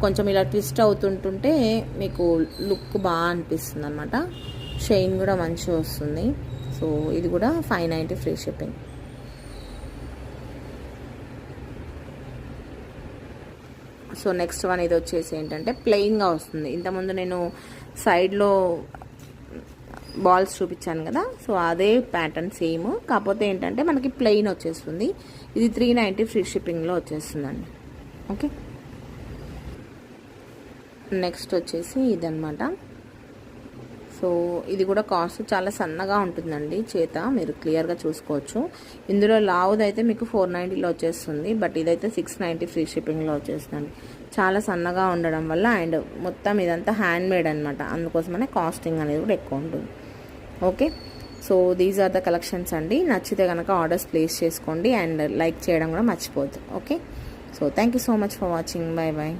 కొంచెం ఇలా ట్విస్ట్ అవుతుంటుంటే మీకు లుక్ బాగా అనిపిస్తుంది అనమాట. షైన్ కూడా మంచిగా వస్తుంది. సో ఇది కూడా 590 free shipping. So next one ఇది వచ్చేసి ఏంటంటే ప్లెయిన్గా వస్తుంది. ఇంతకుముందు నేను సైడ్లో బాల్స్ చూపించాను కదా, సో అదే ప్యాటర్న్ సేమ్, కాకపోతే ఏంటంటే మనకి ప్లెయిన్ వచ్చేస్తుంది. ఇది 390 ఫ్రీ షిప్పింగ్లో వచ్చేస్తుందండి. ఓకే, నెక్స్ట్ వచ్చేసి ఇదన్నమాట. సో ఇది కూడా కాస్ట్ చాలా సన్నగా ఉంటుందండి, చేత మీరు క్లియర్గా చూసుకోవచ్చు. ఇందులో లావుదైతే మీకు 490లో వచ్చేస్తుంది, బట్ ఇదైతే 690 ఫ్రీ షిప్పింగ్లో వచ్చేస్తుంది. చాలా సన్నగా ఉండడం వల్ల అండ్ మొత్తం ఇదంతా హ్యాండ్ మేడ్ అనమాట, అందుకోసమనే కాస్టింగ్ అనేది కూడా ఎక్కువ ఉంటుంది. Okay, so these are the collections అండి. నచ్చితే కనుక ఆర్డర్స్ ప్లేస్ చేసుకోండి అండ్ లైక్ చేయడం కూడా మర్చిపోవద్దు. Okay, so thank you so much for watching. Bye bye.